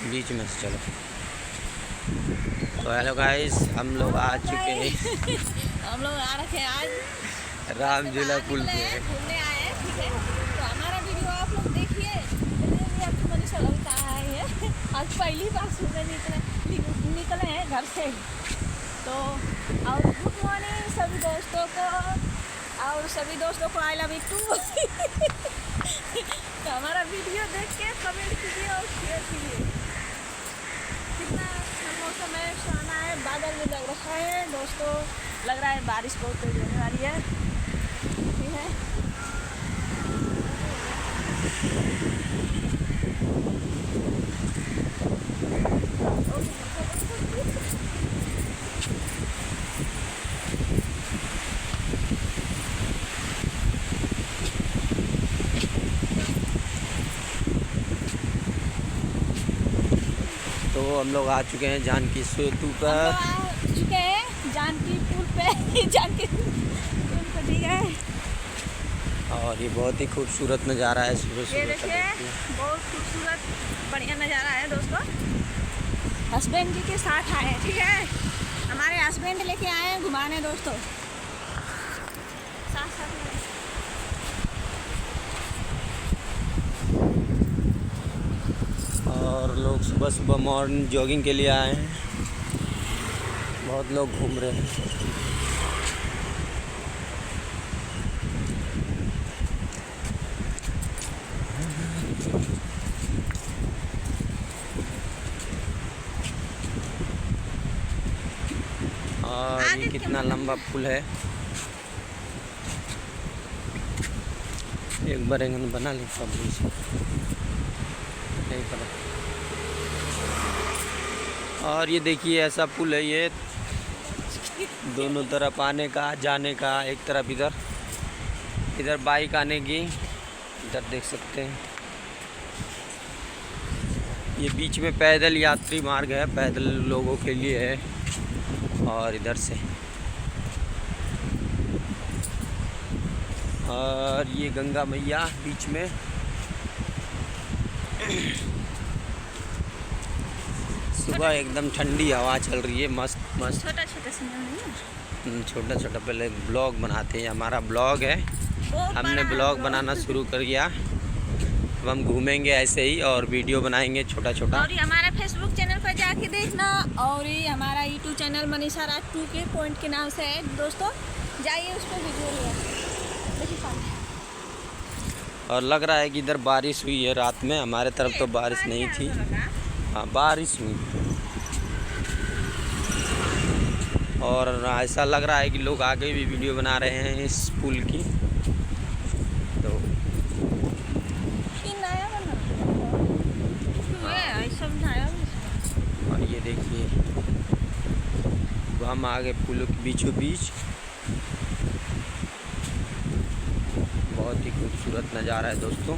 बीच में से चलो। तो हेलो गाइस, हम लोग आ चुके हैं हम लोग आ रखे हैं आज रामझूला पुल पे। घूमने आए हैं, ठीक है। तो हमारा वीडियो आप लोग देखिए। आपकी मनीषा लोग कहाँ आई है। आज पहली बार सुबह निकले हैं घर से। तो और गुड मॉर्निंग सभी दोस्तों को, और सभी दोस्तों को आई लव यू टू। तो हमारा वीडियो देख के कमेंट कीजिए और शेयर कीजिए। कितना मौसम है, सुहाना है, बादल भी लग रहा है दोस्तों। लग रहा है बारिश बहुत तेज होने वाली है, ठीक है। तो हम लोग आ चुके हैं जानकी सेतु पर। आ चुके हैं जानकी पुल पे। जानकी पुल पे, ठीक है। और ये बहुत ही खूबसूरत नज़ारा है सुबह ये सुबह का। देखिए बहुत खूबसूरत बढ़िया नज़ारा है दोस्तों। हस्बैंड जी के साथ आए हैं, ठीक है। हमारे हस्बैंड लेके आए हैं घुमाने दोस्तों, साथ साथ में। और लोग सुबह सुबह मॉर्निंग जॉगिंग के लिए आए हैं। बहुत लोग घूम रहे हैं। और ये कितना लंबा पुल है। एक बार इन्होंने बना ली सब नहीं पता। और ये देखिए ऐसा पुल है, ये दोनों तरफ आने का जाने का। एक तरफ इधर बाइक आने की, इधर देख सकते हैं। ये बीच में पैदल यात्री मार्ग है, पैदल लोगों के लिए है। और इधर से, और ये गंगा मैया बीच में। सुबह एकदम ठंडी हवा चल रही है, मस्त मस्त। छोटा छोटा छोटा छोटा पहले ब्लॉग बनाते हैं, हमारा ब्लॉग है। हमने ब्लॉग बनाना शुरू कर दिया। अब हम घूमेंगे ऐसे ही और वीडियो बनाएंगे छोटा छोटा। और ये हमारा फेसबुक चैनल पर जाके देखना, और ये हमारा यूट्यूब चैनल मनीषा राज 2K पॉइंट के नाम से है दोस्तों। जाइए उस पर वीडियो देखिए। और लग रहा है कि इधर बारिश हुई है रात में, हमारे तरफ तो बारिश नहीं थी। हाँ बारिश हुई, और ऐसा लग रहा है कि लोग आगे भी वीडियो बना रहे हैं इस पुल की। तो और ये देखिए हम आगे पुल के बीचों बीच। बहुत ही खूबसूरत नज़ारा है दोस्तों।